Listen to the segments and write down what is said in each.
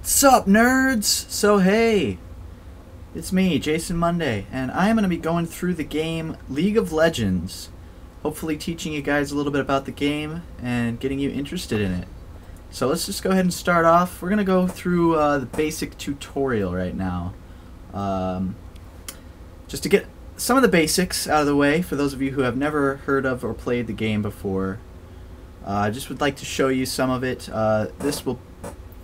Sup, nerds? So hey, it's me, Jason Munday, and I am going to be going through the game League of Legends, hopefully teaching you guys a little bit about the game and getting you interested in it. So let's just go ahead and start off. We're going to go through the basic tutorial right now, just to get some of the basics out of the way for those of you who have never heard of or played the game before. I just would like to show you some of it. This will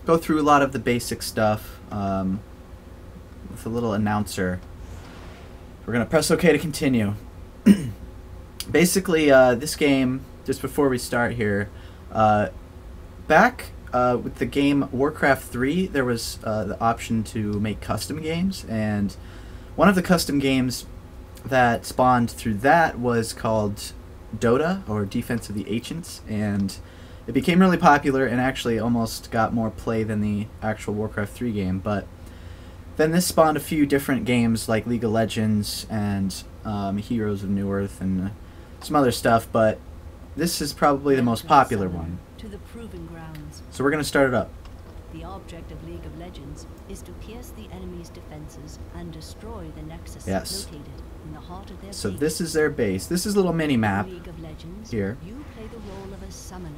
go through a lot of the basic stuff with a little announcer. We're going to press OK to continue. Basically, this game, just before we start here, back with the game Warcraft 3, there was the option to make custom games, and one of the custom games that spawned through that was called Dota, or Defense of the Ancients, and it became really popular and actually almost got more play than the actual Warcraft 3 game. But then this spawned a few different games like League of Legends and Heroes of New Earth and some other stuff, but this is probably the most popular one. To the proving grounds. So we're going to start it up. The object of League of Legends is to pierce the enemy's defenses and destroy the nexus located in the heart of their So base. this is their base. This is a little mini map League of Legends, here. You play the role of a summoner,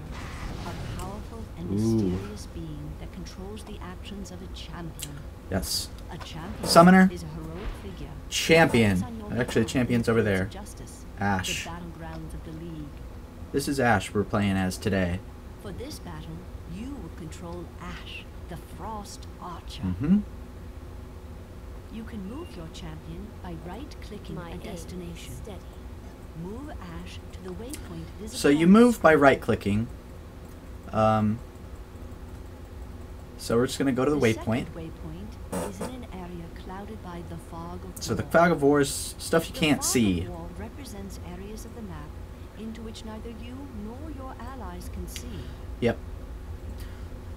a powerful and mysterious being that controls the actions of a champion. Yes. A champion Summoner. is a heroic figure. Champion. Actually, the champion's over there. Justice, Ashe. the battlegrounds of the League. This is Ashe we're playing as today. For this battle, you will control Ashe, the Frost Archer. You can move your champion by right-clicking a destination. Move Ashe to the waypoint visible. So you move by right-clicking. So we're just going to go to the waypoint. The waypoint is in an area clouded by the fog of war. So the fog of war is stuff you can't see. The fog of war represents areas of the map into which neither you nor your allies can see. Yep.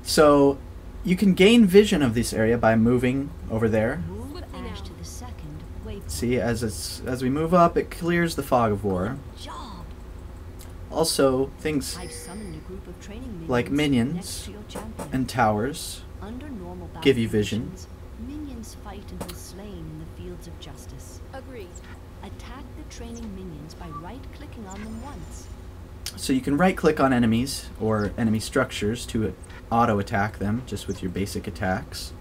So you can gain vision of this area by moving over there. Move Ashe to the second waypoint. See, as we move up, it clears the fog of war. Job. Also, things I've summoned a group of training like next minions to your champion. and towers Under normal battle give you vision. conditions, minions fight until slain in the fields of justice. Agreed. Attack the training minions by right-clicking on them once. So you can right-click on enemies or enemy structures to auto-attack them just with your basic attacks.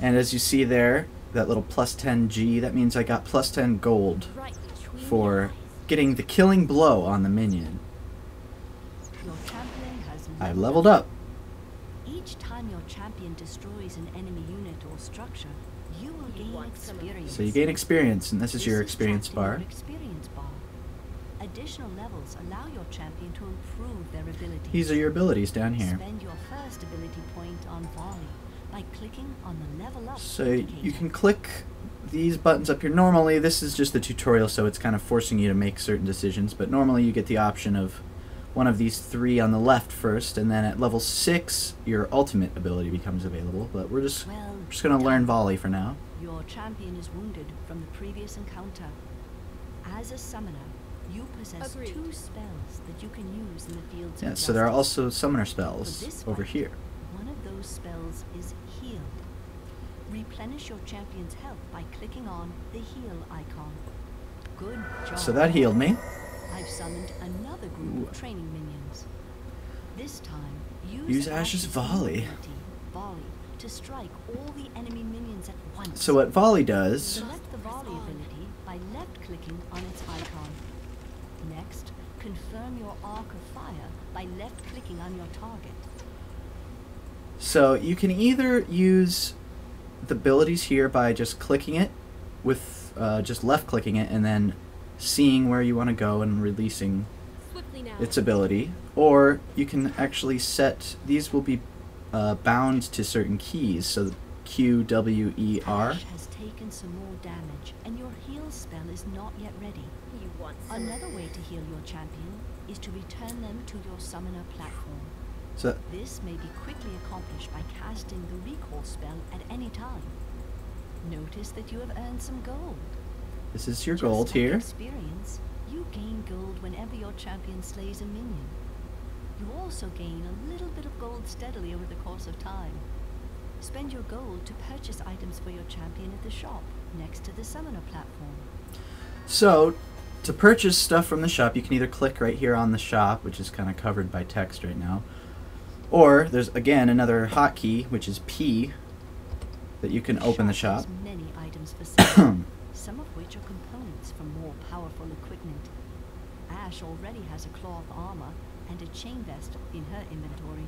And as you see there, that little plus 10 G, that means I got plus 10 gold Right between for getting the killing blow on the minion. Your champion has I leveled up. Each time your champion destroys an enemy unit or structure, you will gain experience. So you gain experience, and this is your This experience tracked in bar. your experience bar. Additional levels allow your champion to improve their abilities. These are your abilities down here. Spend your first ability point on volley by clicking on the level up So indicator. you can click these buttons up here. Normally, this is just the tutorial, so it's kind of forcing you to make certain decisions, but normally you get the option of one of these three on the left first, and then at level 6, your ultimate ability becomes available, but we're just going to learn volley for now. Your champion is wounded from the previous encounter. As a summoner, you possess Agreed. 2 spells that you can use in the fields Yeah, of so there are justice. also summoner For spells this over fight, here. One of those spells is Heal. Replenish your champion's health by clicking on the heal icon. Good job. So that healed me. I've summoned another group of training minions. This time, Use Ashe's volley. ability, volley to strike all the enemy minions at once. So what volley does, Select the volley ability by left-clicking on its icon. Next, confirm your arc of fire by left-clicking on your target. so you can either use the abilities here by just clicking it with just left clicking it and then seeing where you want to go and releasing Swiftly now. its ability, or you can actually set, these will be bound to certain keys, so Q, W, E, R. Ashe has taken some more damage, and your heal spell is not yet ready. You want some. Another way to heal your champion is to return them to your summoner platform. So This may be quickly accomplished by casting the recall spell at any time. Notice that you have earned some gold. this is your Just gold like here. Experience, you gain gold whenever your champion slays a minion. You also gain a little bit of gold steadily over the course of time. Spend your gold to purchase items for your champion at the shop, next to the summoner platform. So, to purchase stuff from the shop, you can either click right here on the shop, which is kind of covered by text right now, or there's again another hotkey, which is P, that you can open the shop. Has many items for sale, some of which are components for more powerful equipment. Ash already has a cloth armor and a chain vest in her inventory.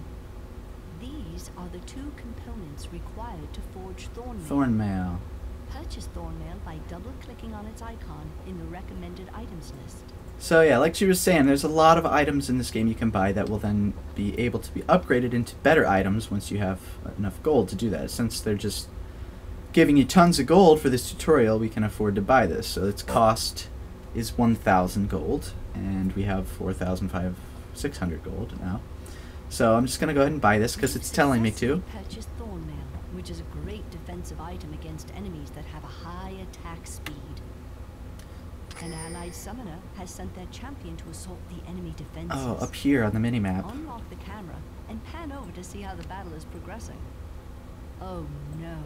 These are the 2 components required to forge Thornmail. Thornmail. Purchase Thornmail by double-clicking on its icon in the recommended items list. So yeah, like she was saying, there's a lot of items in this game you can buy that will then be able to be upgraded into better items once you have enough gold to do that. Since they're just giving you tons of gold for this tutorial, we can afford to buy this. So its cost is 1,000 gold, and we have 4,600 gold now. So I'm just going to go ahead and buy this because it's telling me to. Purchase Thornmail, which is a great defensive item against enemies that have a high attack speed. An allied summoner has sent their champion to assault the enemy defenses. Oh, up here on the minimap. Unlock the camera and pan over to see how the battle is progressing. Oh no.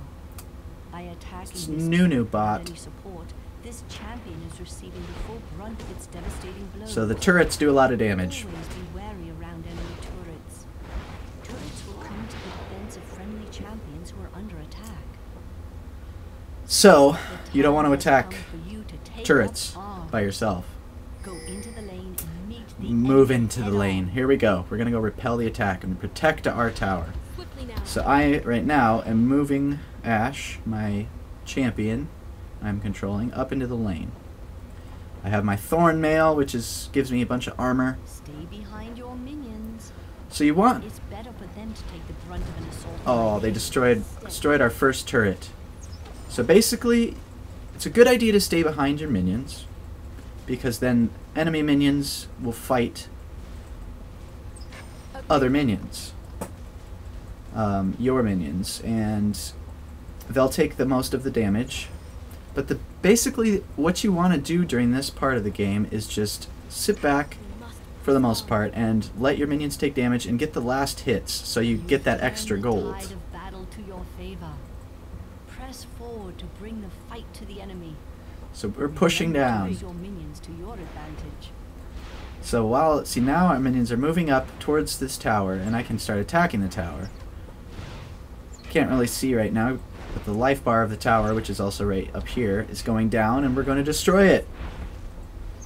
By attacking It's this Nunu bot. enemy support, this champion is receiving the full brunt of its devastating blows. So the turrets do a lot of damage. Always be wary around enemy turrets. Turrets will come to the defense of friendly champions who are under attack. So, you don't want to The time has attack come for you to take turrets up arms. by yourself. Go into the lane and meet the Move enemy into the head-on. lane. Here we go. We're going to go repel the attack and protect our tower. Swiftly now. So I, right now, am moving Ash, my champion, I'm controlling, up into the lane. I have my Thornmail, which gives me a bunch of armor. Stay behind your minions. So you want... It's better for them to take the brunt of an assault. Oh, they destroyed our first turret. So basically, it's a good idea to stay behind your minions, because then enemy minions will fight other minions. Your minions, and they'll take the most of the damage. But basically what you want to do during this part of the game is just sit back for the most part and let your minions take damage and get the last hits so you get that extra gold. Tide of battle to your favor. Press forward to bring the fight to the enemy. So we're pushing Remember to down. use your minions to your advantage. So see, now our minions are moving up towards this tower, and I can start attacking the tower. Can't really see right now, but the life bar of the tower, which is also right up here, is going down, and we're going to destroy it.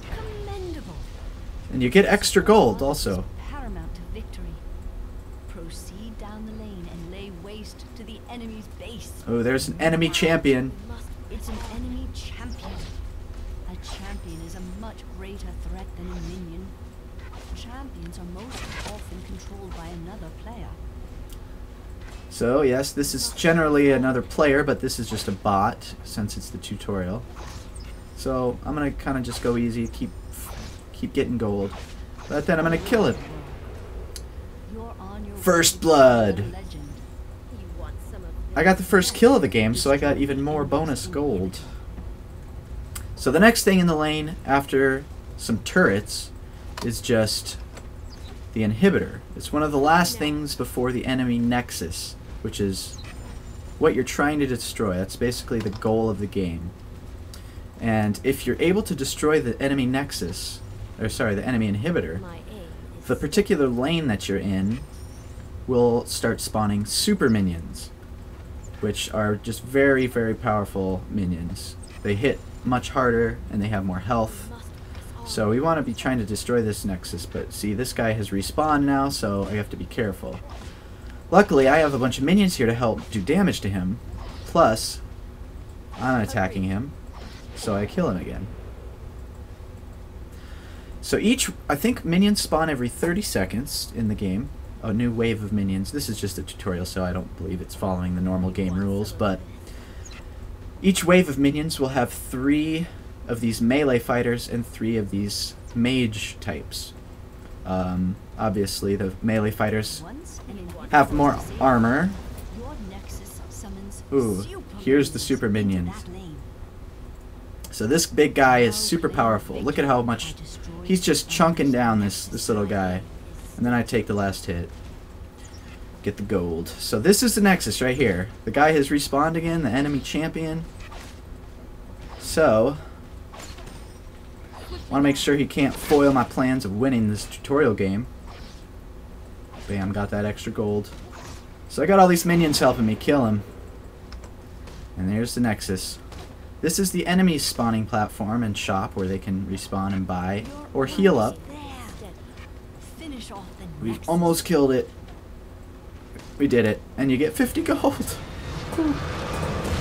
Commendable. And you get extra gold also. Paramount to victory. Proceed down the lane and lay waste to the enemy's base. Oh, there's an enemy champion. It's an enemy champion. A champion is a much greater threat than a minion. Champions are most often controlled by another player. So yes, this is generally another player, but this is just a bot since it's the tutorial. So I'm gonna kind of just go easy, keep getting gold, but then I'm gonna kill it. You're on your First way to blood. becoming a legend. You want some of I got the first kill of the game, so I got even more bonus gold. So the next thing in the lane after some turrets is just the inhibitor. It's one of the last things before the enemy nexus, which is what you're trying to destroy. That's basically the goal of the game. And if you're able to destroy the enemy nexus, or sorry, the enemy inhibitor, my aim is the particular lane that you're in will start spawning super minions, which are just very, very powerful minions. They hit much harder and they have more health. So we want to be trying to destroy this nexus, but see, this guy has respawned now, so I have to be careful. Luckily, I have a bunch of minions here to help do damage to him, plus I'm attacking him, so I kill him again. So I think minions spawn every 30 seconds in the game. A new wave of minions. This is just a tutorial, so I don't believe it's following the normal game rules, but each wave of minions will have 3 of these melee fighters and 3 of these mage types. Obviously, the melee fighters Once an inhibitor have more is disabled, armor. your nexus summons Ooh, super here's the minions super into minions. that lane. So this big guy is super powerful. Look at how much he's just chunking down this little guy. And then I take the last hit. get the gold. So this is the Nexus right here. The guy has respawned again, the enemy champion. So, want to make sure he can't foil my plans of winning this tutorial game. Bam, got that extra gold. So I got all these minions helping me kill him. And there's the Nexus. This is the enemy spawning platform and shop where they can respawn and buy or heal up. Finish off the We Nexus. almost killed it. We did it. And you get 50 gold.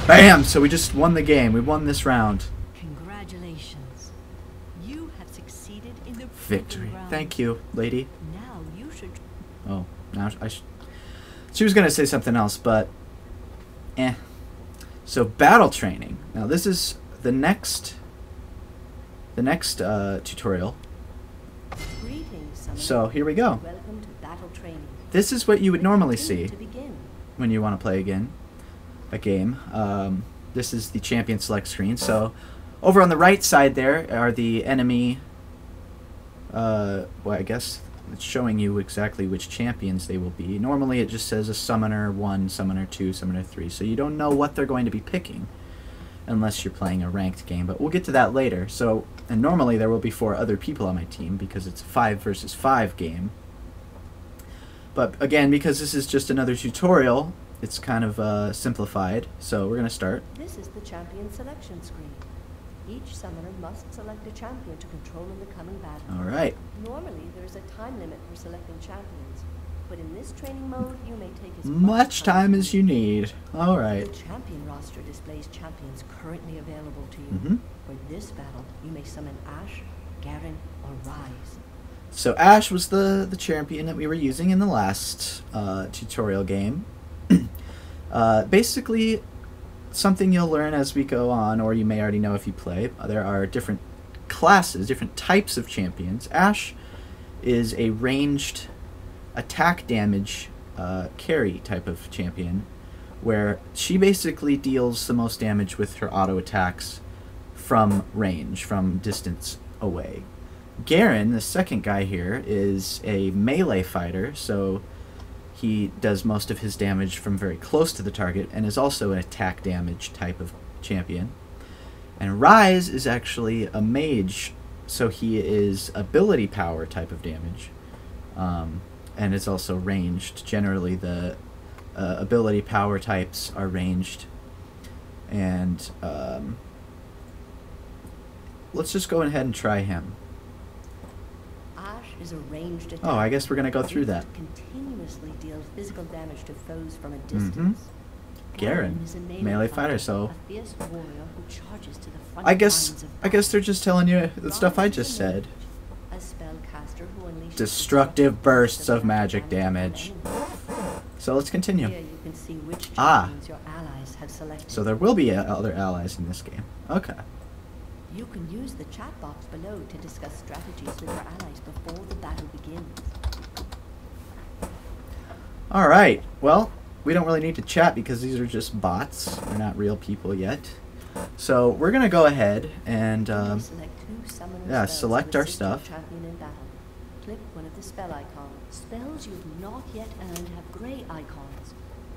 Bam! So we just won the game. We won this round. Congratulations. You have succeeded in the Victory. Thank you, lady. Now you should. Oh, now she was gonna say something else, but So battle training. Now this is the next tutorial. Greetings, Summoner. So here we go. Welcome to battle training. This is what you would normally see To begin. when you want to play a game. This is the champion select screen. So over on the right side there are the enemy. Well, I guess it's showing you exactly which champions they will be. Normally it just says a summoner 1, summoner 2, summoner 3. So you don't know what they're going to be picking unless you're playing a ranked game. But we'll get to that later. So, and normally there will be 4 other people on my team because it's a 5 versus 5 game. But again, because this is just another tutorial, it's kind of simplified. So we're going to start. This is the champion selection screen. Each summoner must select a champion to control in the coming battle. Alright. Normally, there is a time limit for selecting champions, but in this training mode, you may take as Much time as you need. Alright. The champion roster displays champions currently available to you. Mm-hmm. For this battle, you may summon Ashe, Garen, or Rise. So Ashe was the champion that we were using in the last tutorial game. Basically, something you'll learn as we go on, or you may already know if you play. There are different classes, different types of champions. Ashe is a ranged attack damage carry type of champion, where she basically deals the most damage with her auto attacks from range, from distance away. Garen, the second guy here, is a melee fighter, so he does most of his damage from very close to the target and is also an attack damage type of champion. And Rise is actually a mage, so he is ability power type of damage, and is also ranged. Generally the ability power types are ranged, and let's just go ahead and try him. Ashe is a ranged attack. Oh, I guess we're going to go through that. Continuously deals physical damage to foes from a distance. Garen, is a melee fighter, so a fierce warrior who charges to the front I lines guess of they're just telling you the stuff I Rise just is a said. mage, a spellcaster who unleashes Destructive bursts of magic damage. So let's continue. Here you can see which Ah. champions your allies have selected. So there will be other allies in this game. Okay. You can use the chat box below to discuss strategies with your allies before the battle begins. Alright. Well, we don't really need to chat because these are just bots. They're not real people yet. So we're going to go ahead and Select two summoner yeah, spells select to our assist your stuff. champion in battle. Click one of the spell icons. Spells you've not yet earned have gray icons.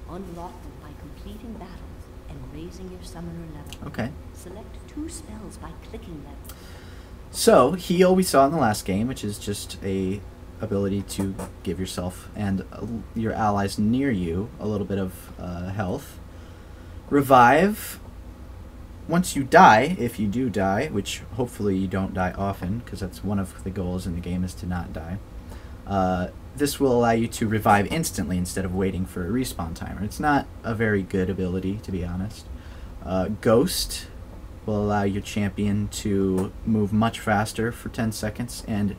Unlock them by completing battles and raising your summoner level. Okay. Select two spells by clicking them. So, heal we saw in the last game, which is just a ability to give yourself and your allies near you a little bit of health. Revive. Once you die, if you do die, which hopefully you don't die often, because that's one of the goals in the game is to not die, this will allow you to revive instantly instead of waiting for a respawn timer. It's not a very good ability, to be honest. Ghost will allow your champion to move much faster for 10 seconds, and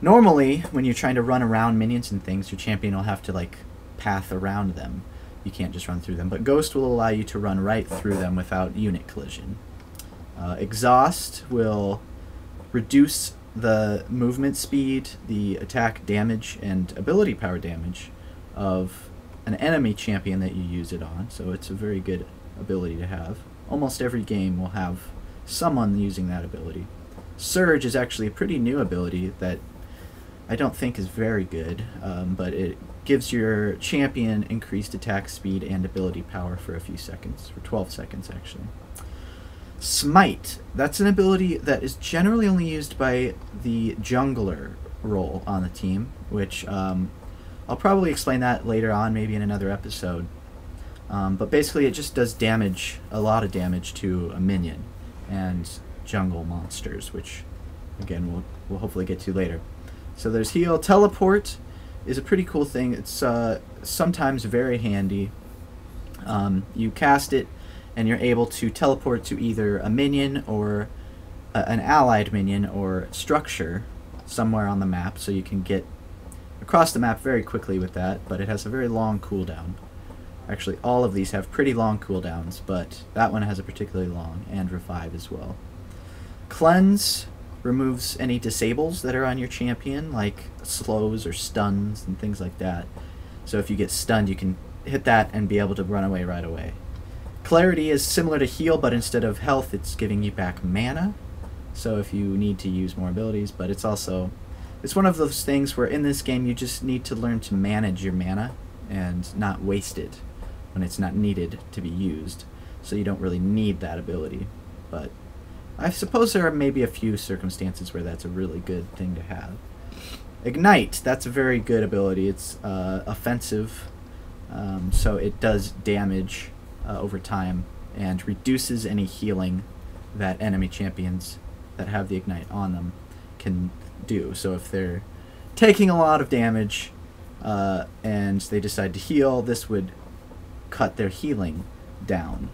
normally when you're trying to run around minions and things, your champion will have to like path around them. You can't just run through them, but Ghost will allow you to run right through them without unit collision. Exhaust will reduce the movement speed, the attack damage, and ability power damage of an enemy champion that you use it on, so it's a very good ability to have. Almost every game will have someone using that ability. Surge is actually a pretty new ability that I don't think is very good, but it gives your champion increased attack speed and ability power for a few seconds, for 12 seconds actually. Smite, that's an ability that is generally only used by the jungler role on the team, which I'll probably explain that later on, maybe in another episode. But basically it just does damage, a lot of damage to a minion and jungle monsters, which again we'll hopefully get to later. So there's heal. Teleport is a pretty cool thing. It's sometimes very handy. You cast it and you're able to teleport to either a minion or an allied minion or structure somewhere on the map, so you can get across the map very quickly with that, but it has a very long cooldown. Actually, all of these have pretty long cooldowns, but that one has a particularly long, and revive as well. Cleanse removes any disables that are on your champion, like slows or stuns and things like that. So if you get stunned, you can hit that and be able to run away right away. Clarity is similar to heal, but instead of health, it's giving you back mana. So if you need to use more abilities, but it's also, it's one of those things where in this game you just need to learn to manage your mana and not waste it when it's not needed to be used. So you don't really need that ability. But I suppose there are maybe a few circumstances where that's a really good thing to have. Ignite, that's a very good ability. It's offensive, so it does damage over time and reduces any healing that enemy champions that have the Ignite on them can do. So if they're taking a lot of damage and they decide to heal, this would cut their healing down.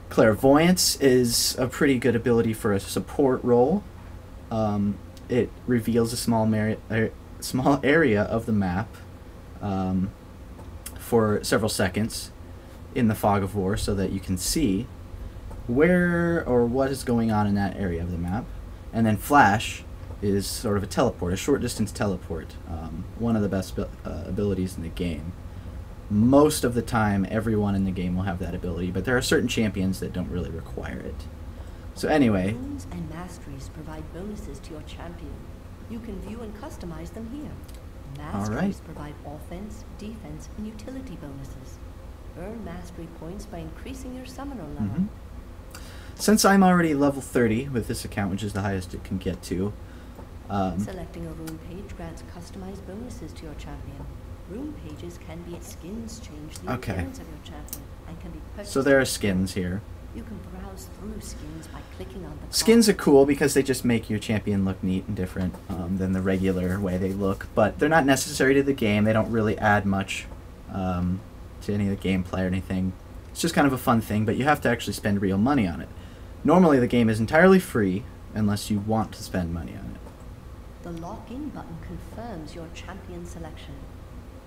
Clairvoyance is a pretty good ability for a support role. It reveals a small area of the map for several seconds in the fog of war, so that you can see where or what is going on in that area of the map. And then Flash is sort of a teleport, a short distance teleport, one of the best abilities in the game. Most of the time, everyone in the game will have that ability, but there are certain champions that don't really require it. So anyway, Wounds and masteries provide bonuses to your champion. You can view and customize them here. Masteries provide offense, defense, and utility bonuses. Earn mastery points by increasing your summoner level. Since I'm already level 30 with this account, which is the highest it can get to, Selecting a rune page grants customized bonuses to your champion. Rune pages can be skins change the appearance of your champion and can be purchased. So there are skins here. You can browse through skins by clicking on the Skins are cool because they just make your champion look neat and different than the regular way they look, but they're not necessary to the game. They don't really add much to any of the gameplay or anything. It's just kind of a fun thing, but you have to actually spend real money on it. Normally the game is entirely free unless you want to spend money on it. The lock-in button confirms your champion selection.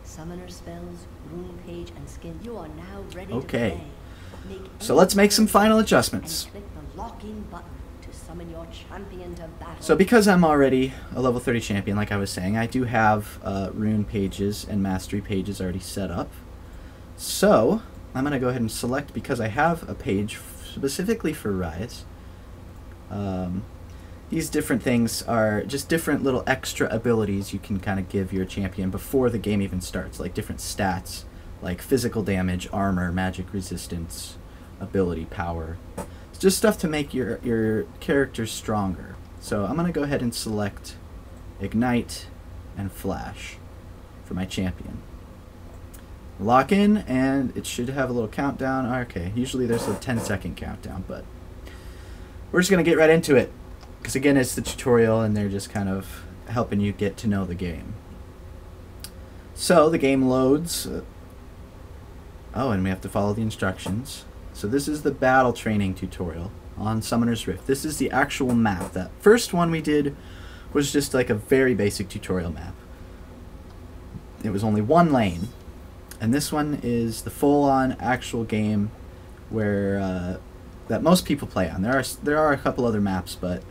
Summoner spells, rune page, and skin. You are now ready to play. So let's make some final adjustments. And click the lock-in button to summon your champion to battle. So because I'm already a level 30 champion, like I was saying, I do have rune pages and mastery pages already set up. So I'm going to go ahead and select, because I have a page specifically for Rise. These different things are just different little extra abilities you can kind of give your champion before the game even starts, like different stats, like physical damage, armor, magic resistance, ability, power. It's just stuff to make your character stronger. So I'm going to go ahead and select Ignite and Flash for my champion. Lock in, and it should have a little countdown. Okay, usually there's a 10-second countdown, but we're just going to get right into it. Because again, it's the tutorial and they're just kind of helping you get to know the game. So the game loads. Oh, and we have to follow the instructions. So this is the battle training tutorial on Summoner's Rift. This is the actual map. That first one we did was just like a very basic tutorial map. It was only one lane. And this one is the full-on actual game where that most people play on. There are a couple other maps, but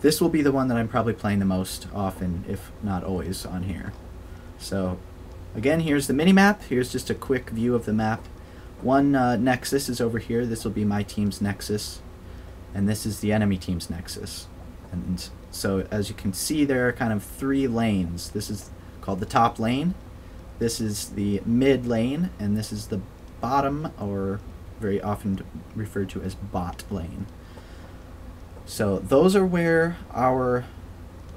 this will be the one that I'm probably playing the most often, if not always, on here. So, again, here's the mini-map. Here's just a quick view of the map. One nexus is over here. This will be my team's nexus. And this is the enemy team's nexus. And so, as you can see, there are kind of 3 lanes. This is called the top lane. This is the mid lane, and this is the bottom, or very often referred to as bot lane. So those are where our,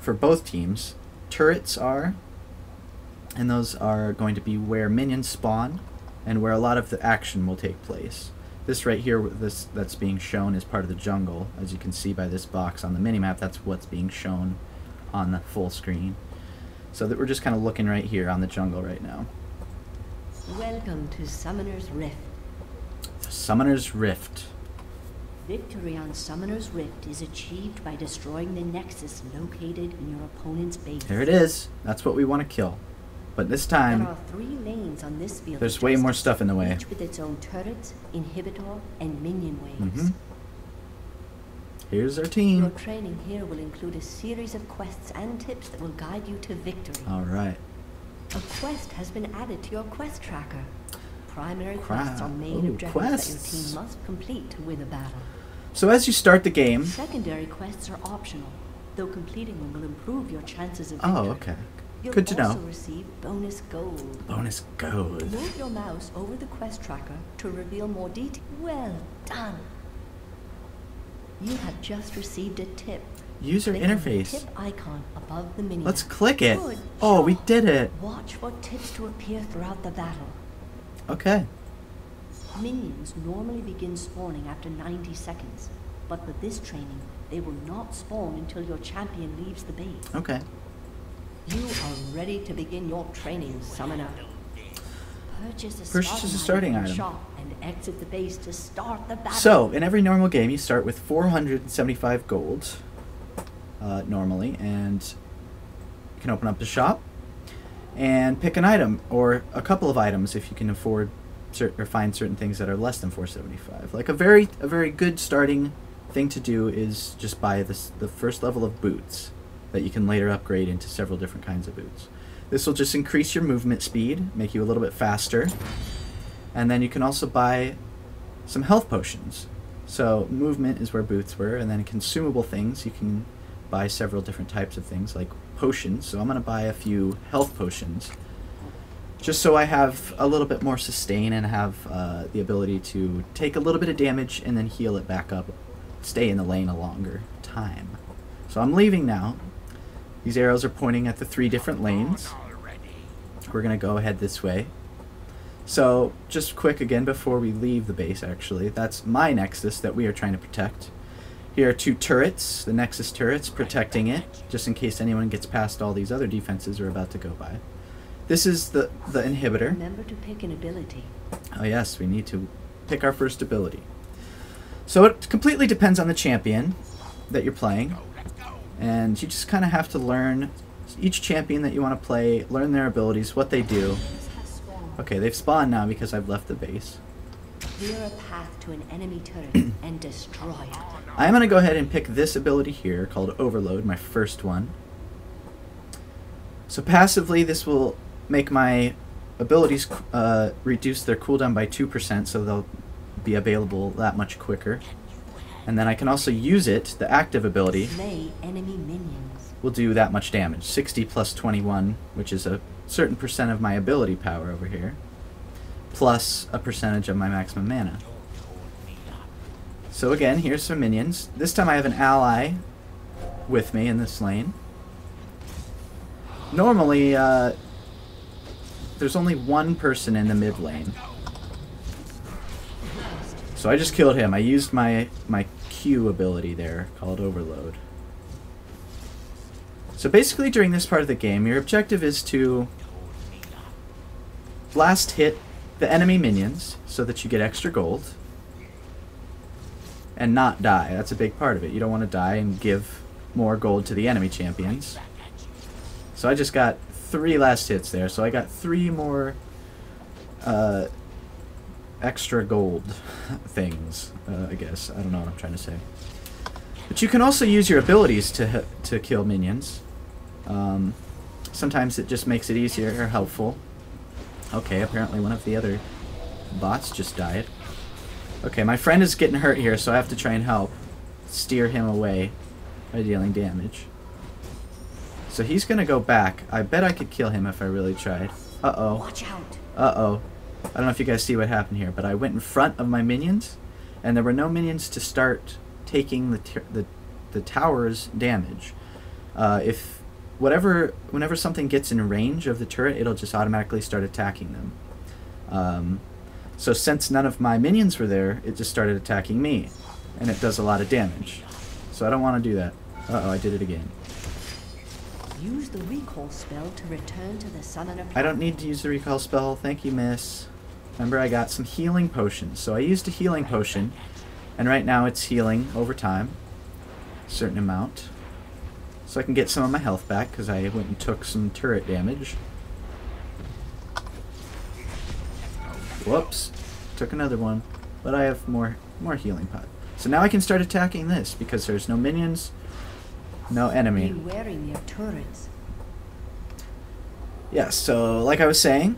for both teams, turrets are, and those are going to be where minions spawn and where a lot of the action will take place. This right here, this that's being shown is part of the jungle. As you can see by this box on the minimap, that's what's being shown on the full screen. So that we're just kind of looking right here on the jungle right now. Welcome to Summoner's Rift. The Summoner's Rift. Victory on Summoner's Rift is achieved by destroying the nexus located in your opponent's base. There it is. That's what we want to kill. But this time, there are 3 lanes on this field. There's way more stuff in the way. Each with its own turrets, inhibitor, and minion waves. Here's our team. Your training here will include a series of quests and tips that will guide you to victory. All right. A quest has been added to your quest tracker. Primary quests are main objectives that your team must complete to win a battle. So as you start the game... Secondary quests are optional, though completing them will improve your chances of victory. Oh, okay. You'll Good to know. also receive bonus gold. Bonus gold. Move your mouse over the quest tracker to reveal more detail. Well done. You have just received a tip. User Click on the interface. tip icon above the menu. Let's click it. Good Oh, we job. did it. Watch for tips to appear throughout the battle. Okay. Minions normally begin spawning after 90 seconds, but with this training, they will not spawn until your champion leaves the base. Okay. You are ready to begin your training, Summoner. Purchase Purchase a starting from the item. shop and exit the base to start the battle. So, in every normal game, you start with 475 gold, normally, and you can open up the shop and pick an item, or a couple of items if you can afford or find certain things that are less than 475. Like a very good starting thing to do is just buy the first level of boots that you can later upgrade into several different kinds of boots. This will just increase your movement speed, make you a little bit faster, and then you can also buy some health potions. So movement is where boots were, and then consumable things, you can buy several different types of things like potions. So I'm going to buy a few health potions just so I have a little bit more sustain and have the ability to take a little bit of damage and then heal it back up, stay in the lane a longer time. So I'm leaving now. These arrows are pointing at the 3 different lanes. We're going to go ahead this way. So, just quick again before we leave the base, actually. That's my Nexus that we are trying to protect. Here are 2 turrets, the Nexus turrets, protecting it, just in case anyone gets past all these other defenses we're about to go by. This is the inhibitor. Remember to pick an ability. Oh yes, we need to pick our first ability. So it completely depends on the champion that you're playing. And you just kind of have to learn each champion that you want to play, learn their abilities, what they do. Okay, they've spawned now because I've left the base. Clear a path to an enemy turret and destroy it. I'm going to go ahead and pick this ability here called Overload, my first one. So passively, this will make my abilities reduce their cooldown by 2%, so they'll be available that much quicker. And then I can also use it, the active ability, Slay enemy minions. will do that much damage. 60 plus 21, which is a certain percent of my ability power over here, plus a percentage of my maximum mana. So again, here's some minions. This time I have an ally with me in this lane. Normally, there's only one person in the mid lane. So I just killed him. I used my Q ability there, called Overload. So basically during this part of the game, your objective is to blast hit the enemy minions so that you get extra gold and not die. That's a big part of it. You don't want to die and give more gold to the enemy champions. So I just got 3 last hits there, so I got 3 more extra gold things, I guess. I don't know what I'm trying to say. But you can also use your abilities to kill minions. Sometimes it just makes it easier or helpful. Okay, apparently one of the other bots just died. Okay, my friend is getting hurt here, so I have to try and help steer him away by dealing damage. So he's gonna go back. I bet I could kill him if I really tried. Uh-oh. Watch out. Uh-oh. I don't know if you guys see what happened here, but I went in front of my minions, and there were no minions to start taking the tower's damage. Whenever something gets in range of the turret, it'll just automatically start attacking them. So since none of my minions were there, it just started attacking me, and it does a lot of damage. So I don't want to do that. Uh-oh, I did it again. Use the recall spell to return to the summoner. I don't need to use the recall spell. Thank you, miss. Remember, I got some healing potions. So I used a healing potion, and right now it's healing over time. A certain amount. So I can get some of my health back, because I went and took some turret damage. Whoops. Took another one. But I have more healing pot. So now I can start attacking this, because there's no minions, no enemy. Be wearing your turrets. Yeah, so like I was saying,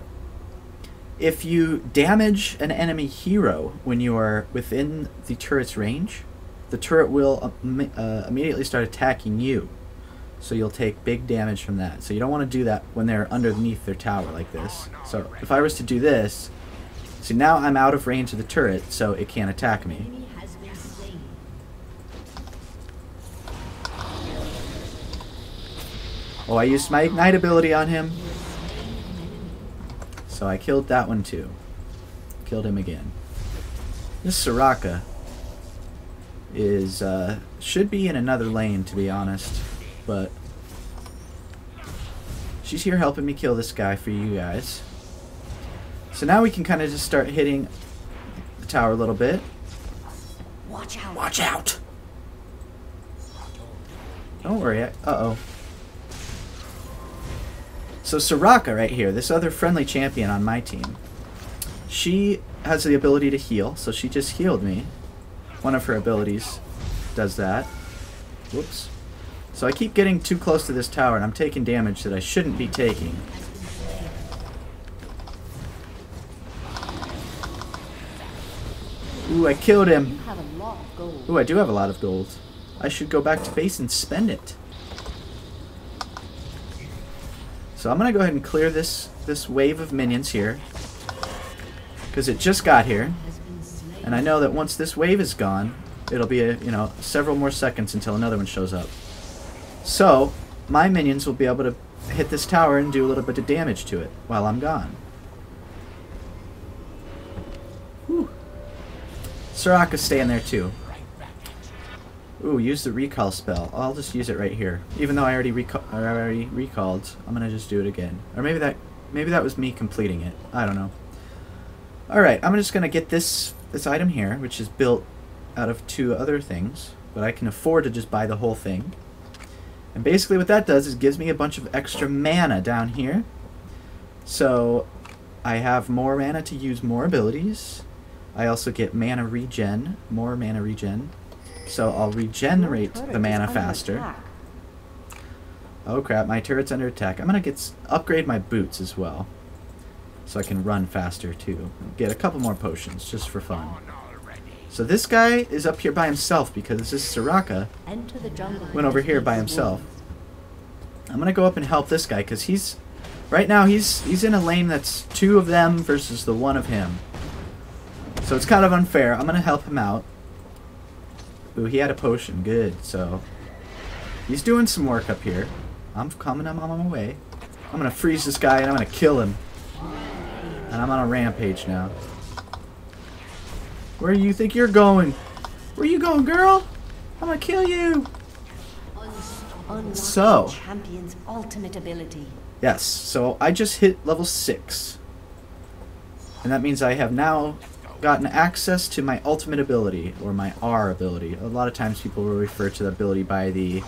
if you damage an enemy hero when you are within the turret's range, the turret will immediately start attacking you. So you'll take big damage from that. So you don't want to do that when they're underneath their tower like this. So if I was to do this, see, now I'm out of range of the turret, so it can't attack me. Enemy has been slain. Oh, I used my Ignite ability on him. So I killed that one too. Killed him again. This Soraka is, should be in another lane, to be honest. But she's here helping me kill this guy for you guys. So now we can kind of just start hitting the tower a little bit. Watch out. Watch out! Don't worry. Uh-oh. So Soraka right here, this other friendly champion on my team, she has the ability to heal, so she just healed me. One of her abilities does that. Whoops. So I keep getting too close to this tower, and I'm taking damage that I shouldn't be taking. Ooh, I killed him. You have a lot of gold. Ooh, I do have a lot of gold. I should go back to base and spend it. So I'm going to go ahead and clear this wave of minions here, because it just got here. And I know that once this wave is gone, it'll be several more seconds until another one shows up. So my minions will be able to hit this tower and do a little bit of damage to it while I'm gone. Whew. Soraka's staying there too. Ooh, use the recall spell. I'll just use it right here. Even though I already recalled, I'm gonna just do it again. Or maybe that was me completing it. I don't know. Alright, I'm just gonna get this item here, which is built out of 2 other things, but I can afford to just buy the whole thing. And basically what that does is gives me a bunch of extra mana down here. So I have more mana to use more abilities. I also get mana regen, more mana regen. So I'll regenerate the mana faster. Oh crap, my turret's under attack. I'm gonna upgrade my boots as well, so I can run faster too. Get a couple more potions just for fun. So this guy is up here by himself because this Soraka went over here by himself. I'm gonna go up and help this guy because right now he's in a lane that's 2 of them versus the 1 of him. So it's kind of unfair. I'm gonna help him out. Ooh, he had a potion. Good. So he's doing some work up here. I'm coming. I'm on my way. I'm gonna freeze this guy and I'm gonna kill him. And I'm on a rampage now. Where do you think you're going? Where you going, girl? I'm gonna kill you. So champion's ultimate ability. Yes. So I just hit level 6, and that means I have now gotten access to my ultimate ability, or my R ability. A lot of times people will refer to the ability by the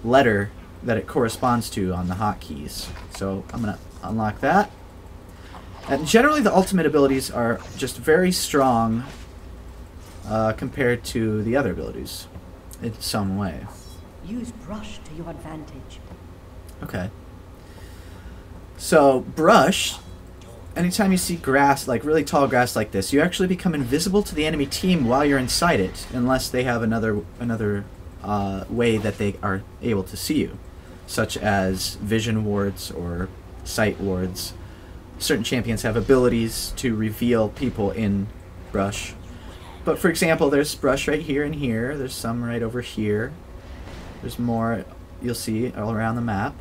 letter that it corresponds to on the hotkeys. So I'm going to unlock that. And generally the ultimate abilities are just very strong compared to the other abilities in some way. Use brush to your advantage. Okay. So brush, anytime you see grass, like really tall grass like this, you actually become invisible to the enemy team while you're inside it, unless they have another way that they are able to see you, such as vision wards or sight wards. certain champions have abilities to reveal people in brush. But for example, there's brush right here and here. There's some right over here. There's more you'll see all around the map.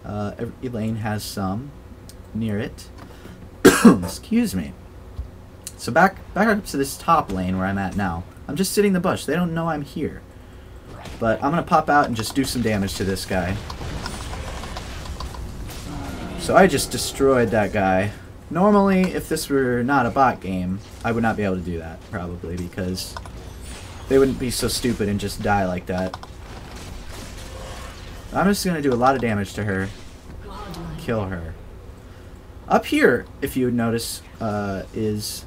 Every lane has some near it. Excuse me. So back up to this top lane where I'm at now. I'm just sitting in the bush. They don't know I'm here. But I'm going to pop out and just do some damage to this guy. So I just destroyed that guy. Normally, if this were not a bot game, I would not be able to do that, probably, because they wouldn't be so stupid and just die like that. I'm just going to do a lot of damage to her. Kill her. Up here, if you would notice, is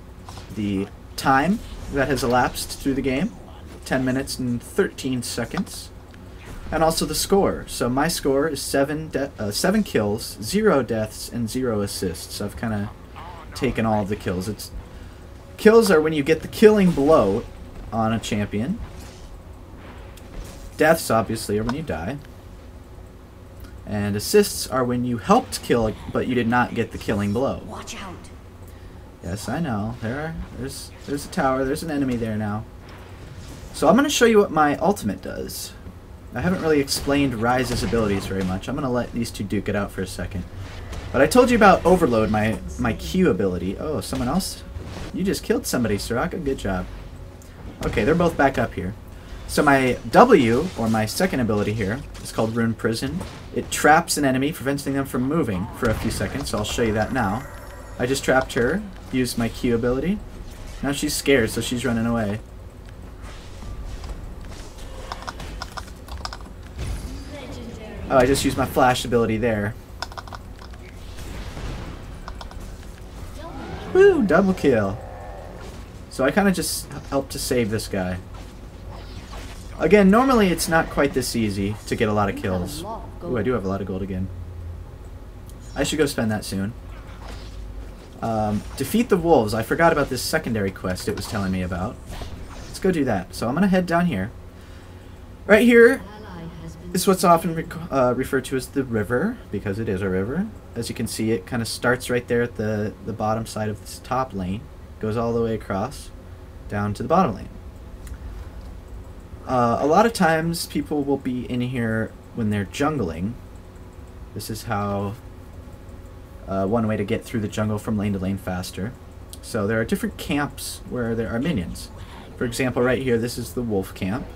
the time that has elapsed through the game. 10 minutes and 13 seconds. And also the score. So my score is 7 kills, 0 deaths, and 0 assists. I've kind of taken all of the kills. Kills are when you get the killing blow on a champion. Deaths, obviously, are when you die. And assists are when you helped kill, but you did not get the killing blow. Watch out. Yes, I know. There's a tower. There's an enemy there now. So I'm going to show you what my ultimate does. I haven't really explained Ryze's abilities very much. I'm going to let these two duke it out for a second. But I told you about Overload, my Q ability. Oh, someone else? You just killed somebody, Soraka. Good job. Okay, they're both back up here. So my W, or my second ability here, is called Rune Prison. It traps an enemy, preventing them from moving for a few seconds, so I'll show you that now. I just trapped her, used my Q ability. Now she's scared, so she's running away. Oh, I just used my flash ability there. Woo! Double kill. So I kind of just helped to save this guy. Again, normally it's not quite this easy to get a lot of kills. Ooh, I do have a lot of gold again. I should go spend that soon. Defeat the wolves. I forgot about this secondary quest it was telling me about. Let's go do that. So I'm going to head down here. Right here is what's often referred to as the river, because it is a river. As you can see, it kind of starts right there at the bottom side of this top lane, goes all the way across, down to the bottom lane. A lot of times people will be in here when they're jungling. This is how one way to get through the jungle from lane to lane faster. So there are different camps where there are minions. For example, right here, this is the wolf camp.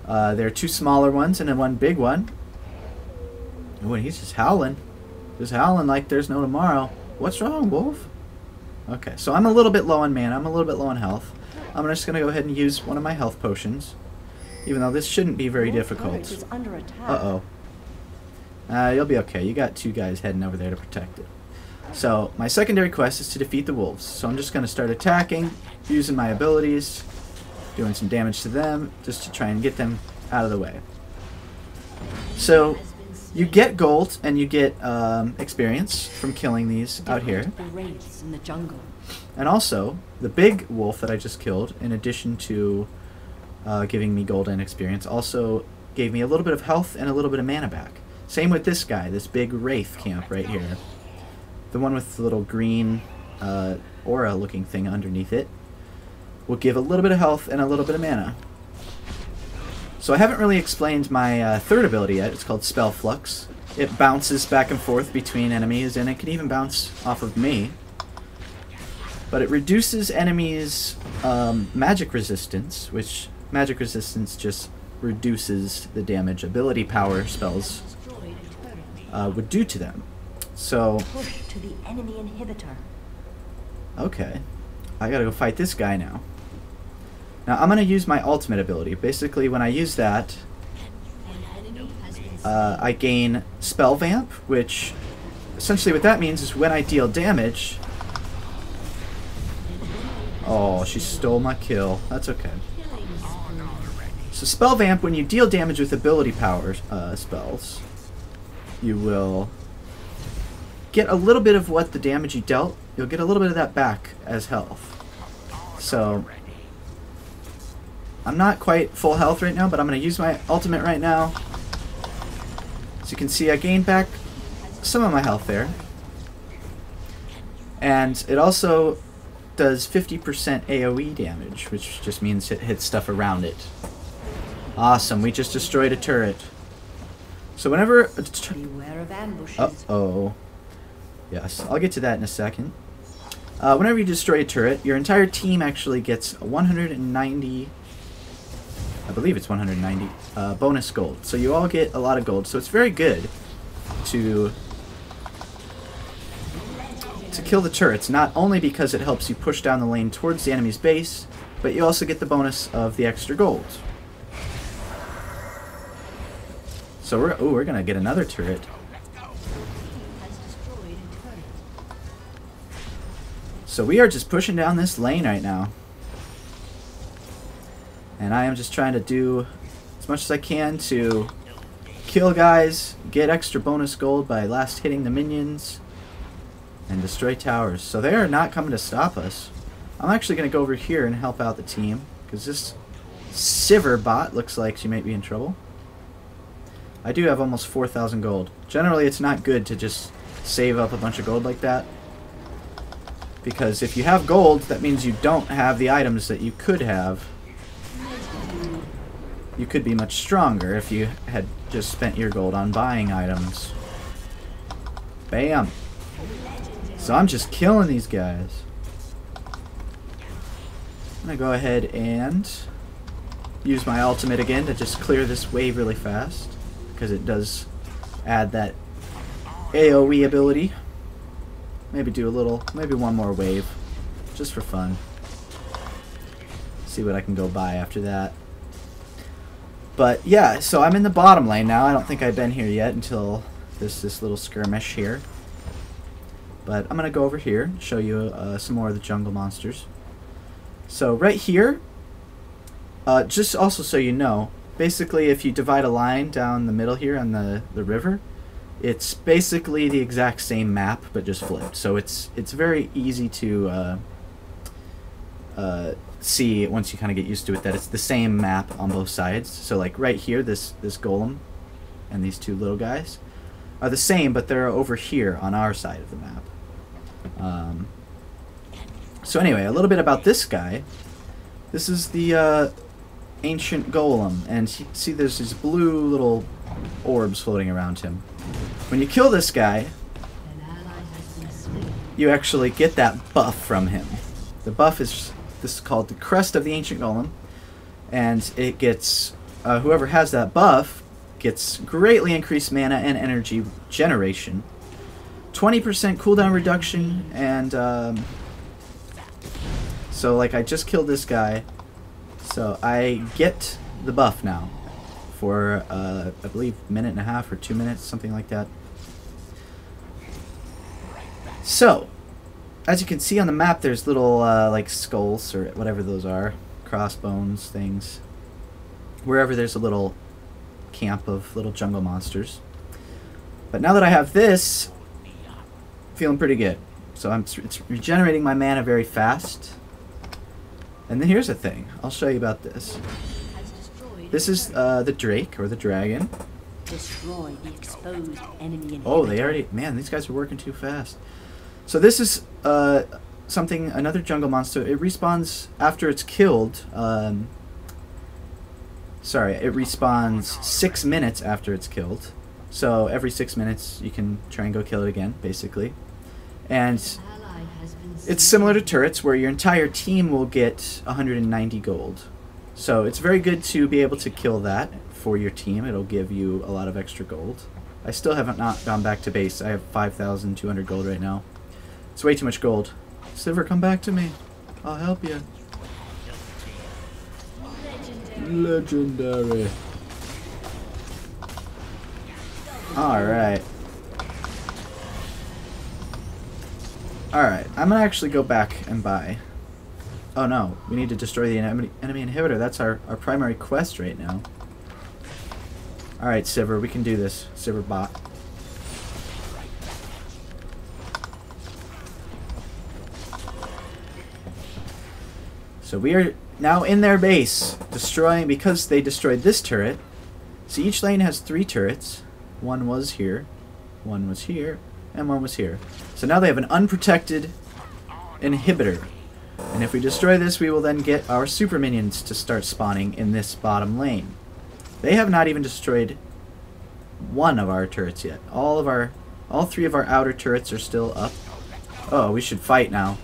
There are 2 smaller ones and then 1 big one. Oh, and he's just howling. Just howling like there's no tomorrow. What's wrong, wolf? Okay, so I'm a little bit low on mana. I'm a little bit low on health. I'm just going to go ahead and use one of my health potions. Even though this shouldn't be very difficult. Uh-oh. You'll be okay. You got 2 guys heading over there to protect it. So, my secondary quest is to defeat the wolves. So I'm just going to start attacking, using my abilities, doing some damage to them, just to try and get them out of the way. So, you get gold and you get experience from killing these out here. And also, the big wolf that I just killed, in addition to giving me gold and experience, also gave me a little bit of health and a little bit of mana back. Same with this guy, this big wraith camp right here. The one with the little green aura looking thing underneath it will give a little bit of health and a little bit of mana. So I haven't really explained my third ability yet. It's called Spell Flux. It bounces back and forth between enemies, and it can even bounce off of me. But it reduces enemies' magic resistance, which magic resistance just reduces the damage ability power spells would do to them. So push to the enemy inhibitor. Okay, I gotta go fight this guy now. Now I'm gonna use my ultimate ability. Basically, when I use that, I gain Spell Vamp, which essentially what that means is when I deal damage. Oh, she stole my kill. That's okay. So Spell Vamp, when you deal damage with ability power spells, you will get a little bit of what the damage you dealt. You'll get a little bit of that back as health. So I'm not quite full health right now, but I'm going to use my ultimate right now. As you can see, I gained back some of my health there. And it also does 50% AoE damage, which just means it hits stuff around it. Awesome, we just destroyed a turret. So whenever... Beware of ambushes. Uh-oh. Yes, I'll get to that in a second. Whenever you destroy a turret, your entire team actually gets 190... I believe it's 190 bonus gold. So you all get a lot of gold. So it's very good to kill the turrets, not only because it helps you push down the lane towards the enemy's base, but you also get the bonus of the extra gold. So we're gonna get another turret. So we are just pushing down this lane right now. And I am just trying to do as much as I can to kill guys, get extra bonus gold by last hitting the minions, and destroy towers. So they are not coming to stop us. I'm actually going to go over here and help out the team, because this Sivir bot looks like she might be in trouble. I do have almost 4,000 gold. Generally, it's not good to just save up a bunch of gold like that, because if you have gold, that means you don't have the items that you could have. You could be much stronger if you had just spent your gold on buying items. Bam! So I'm just killing these guys. I'm gonna go ahead and use my ultimate again to just clear this wave really fast, because it does add that AoE ability. Maybe do a little, maybe one more wave, just for fun. See what I can go by after that. But yeah, so I'm in the bottom lane now. I don't think I've been here yet until this little skirmish here. But I'm gonna go over here and show you some more of the jungle monsters. So right here, just also so you know, basically if you divide a line down the middle here on the river, it's basically the exact same map but just flipped. So it's very easy to see once you kind of get used to it that it's the same map on both sides. So like right here, this golem and these two little guys are the same, but they're over here on our side of the map. So anyway, a little bit about this guy. This is the ancient golem, and see there's these blue little orbs floating around him. When you kill this guy, you actually get that buff from him. The buff is called the Crest of the Ancient Golem, and it gets whoever has that buff gets greatly increased mana and energy generation, 20% cooldown reduction, and so like I just killed this guy, so I get the buff now for I believe a minute and a half or 2 minutes, something like that. So as you can see on the map, there's little like skulls or whatever those are, crossbones things, wherever there's a little camp of little jungle monsters. But now that I have this, feeling pretty good. So it's regenerating my mana very fast. And then here's the thing, I'll show you about this. This is the Drake, or the dragon. Destroy the exposed enemy. Oh, they already... Man, these guys are working too fast. So this is another jungle monster. It respawns after it's killed. Sorry, it respawns 6 minutes after it's killed. So every 6 minutes you can try and go kill it again, basically. And it's similar to turrets, where your entire team will get 190 gold. So it's very good to be able to kill that for your team. It'll give you a lot of extra gold. I still haven't gone back to base. I have 5,200 gold right now. It's way too much gold. Sivir, come back to me. I'll help you. Legendary. Alright. Alright, I'm gonna actually go back and buy. Oh no, we need to destroy the enemy inhibitor. That's our primary quest right now. Alright, Sivir, we can do this. Sivir bot. So we are now in their base, destroying, because they destroyed this turret. So each lane has 3 turrets. One was here, one was here, and one was here. So now they have an unprotected inhibitor. And if we destroy this, we will then get our super minions to start spawning in this bottom lane. They have not even destroyed one of our turrets yet. All three of our outer turrets are still up. Oh, we should fight now.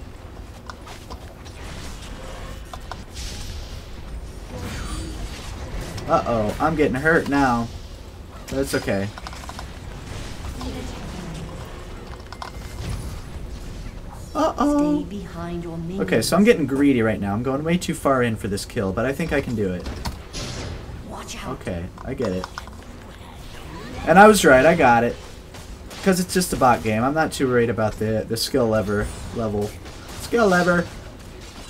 Uh-oh, I'm getting hurt now. That's okay. Uh-oh. Stay behind your minions. Okay, so I'm getting greedy right now. I'm going way too far in for this kill, but I think I can do it. Watch out. Okay, I get it. And I was right, I got it. Because it's just a bot game. I'm not too worried about the skill level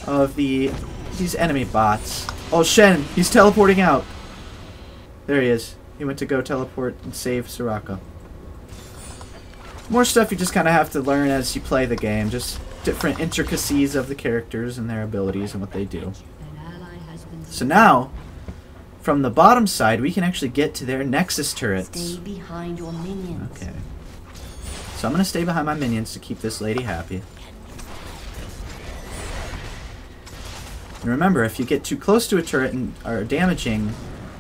of these enemy bots. Oh, Shen, he's teleporting out. There he is. He went to go teleport and save Soraka. More stuff you just kind of have to learn as you play the game. Just different intricacies of the characters and their abilities and what they do. So now, from the bottom side, we can actually get to their Nexus turrets. Stay behind your minions. Okay. So I'm going to stay behind my minions to keep this lady happy. And remember, if you get too close to a turret and are damaging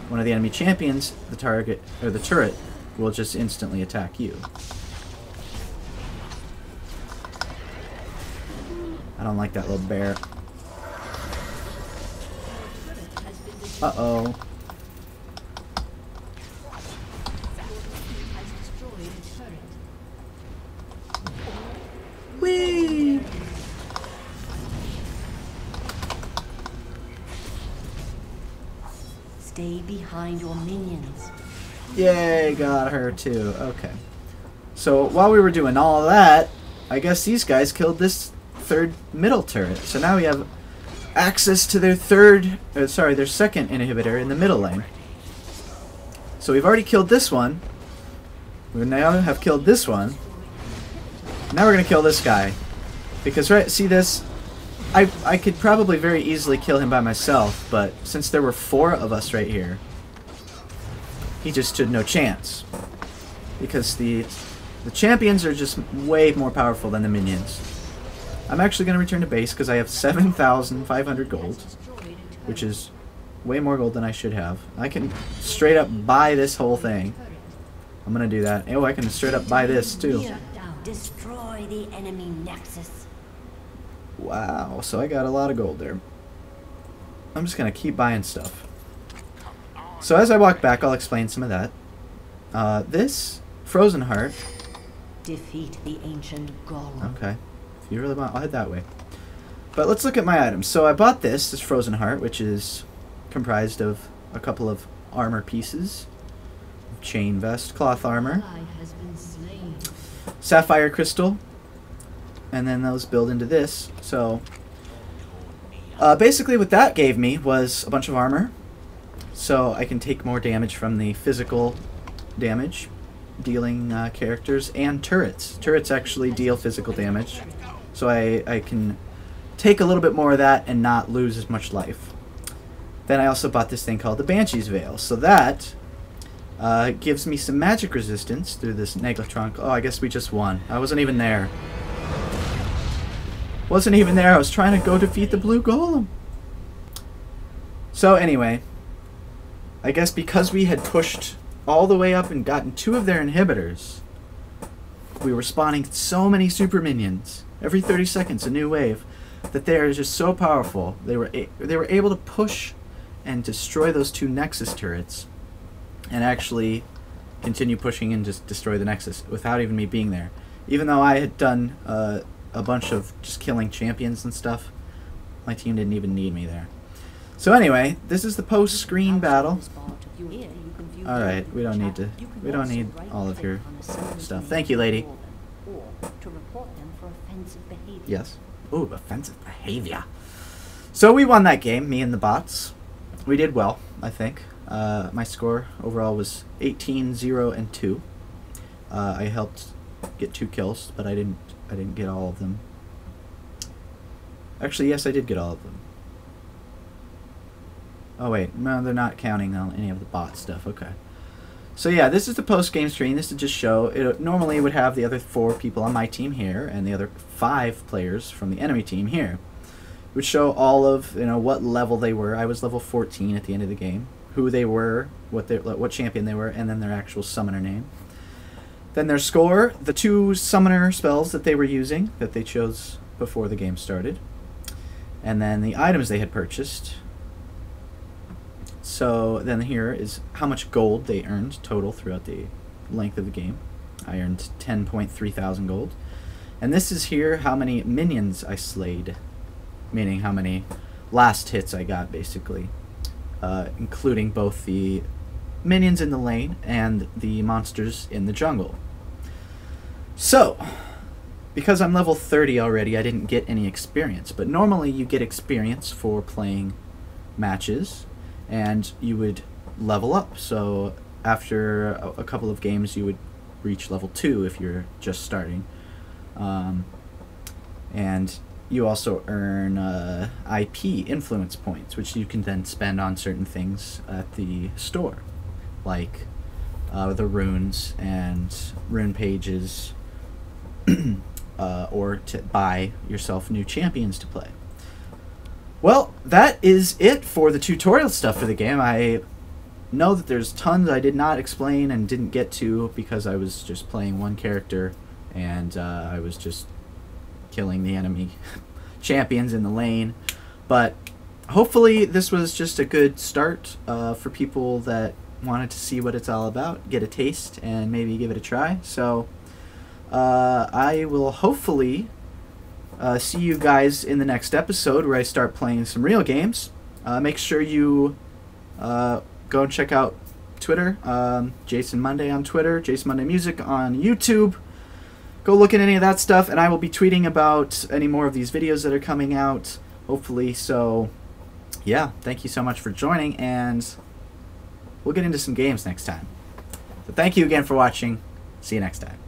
one of the enemy champions, the target or the turret will just instantly attack you. I don't like that little bear. Uh-oh. Whee! Stay behind your minions. Yay, got her too. Okay. So while we were doing all of that, I guess these guys killed this third middle turret. So now we have access to their their second inhibitor in the middle lane. So we've already killed this one. We now have killed this one. Now we're gonna kill this guy. Because right, see this? I could probably very easily kill him by myself, but since there were 4 of us right here, he just stood no chance. Because the champions are just way more powerful than the minions. I'm actually going to return to base because I have 7,500 gold, which is way more gold than I should have. I can straight up buy this whole thing. I'm going to do that. Oh, I can straight up buy this too. Destroy the enemy nexus. Wow, so I got a lot of gold there. I'm just going to keep buying stuff. So as I walk back, I'll explain some of that. This Frozen Heart. Defeat the ancient golem. Okay. If you really want, I'll head that way. But let's look at my items. So I bought this Frozen Heart, which is comprised of a couple of armor pieces. Chain vest, cloth armor. Sapphire crystal. And then those build into this. So basically what that gave me was a bunch of armor. So I can take more damage from the physical damage dealing characters and turrets. Turrets actually deal physical damage. So I can take a little bit more of that and not lose as much life. Then I also bought this thing called the Banshee's Veil. So that gives me some magic resistance through this Negatron. Oh, I guess we just won. I wasn't even there. Wasn't even there. I was trying to go defeat the blue golem. So anyway, I guess because we had pushed all the way up and gotten 2 of their inhibitors, we were spawning so many super minions. Every 30 seconds a new wave, that they are just so powerful. They were able to push and destroy those 2 Nexus turrets and actually continue pushing and just destroy the Nexus without even me being there. Even though I had done a bunch of just killing champions and stuff, my team didn't even need me there. So anyway, this is the post-screen battle. Alright, we don't need all of your stuff. Thank you, lady. To report them for offensive behavior. Yes. Ooh, offensive behavior. So we won that game, me and the bots. We did well, I think. My score overall was 18, 0, and 2. I helped get 2 kills, but I didn't get all of them. Actually, yes, I did get all of them. Oh wait, no, they're not counting on any of the bot stuff. Okay. So yeah, this is the post-game screen. This is just show. It normally would have the other 4 people on my team here, and the other 5 players from the enemy team here. It would show all of, you know, what level they were. I was level 14 at the end of the game. Who they were, what champion they were, and then their actual summoner name. Then their score, the 2 summoner spells that they were using, that they chose before the game started. And then the items they had purchased. So then here is how much gold they earned total throughout the length of the game. I earned 10.3 thousand gold. And this is here how many minions I slayed, meaning how many last hits I got, basically, including both the minions in the lane and the monsters in the jungle. So, because I'm level 30 already, I didn't get any experience, but normally you get experience for playing matches, and you would level up. So after a couple of games you would reach level 2 if you're just starting. And you also earn IP influence points, which you can then spend on certain things at the store, like the runes and rune pages, or to buy yourself new champions to play. Well, that is it for the tutorial stuff for the game. I know that there's tons I did not explain and didn't get to because I was just playing one character, and I was just killing the enemy champions in the lane. But hopefully this was just a good start for people that wanted to see what it's all about, get a taste, and maybe give it a try. So I will hopefully see you guys in the next episode where I start playing some real games. Make sure you go and check out Twitter, Jason Munday on Twitter, Jason Munday Music on YouTube. Go look at any of that stuff, and I will be tweeting about any more of these videos that are coming out, hopefully. So yeah, thank you so much for joining, and we'll get into some games next time. So thank you again for watching. See you next time.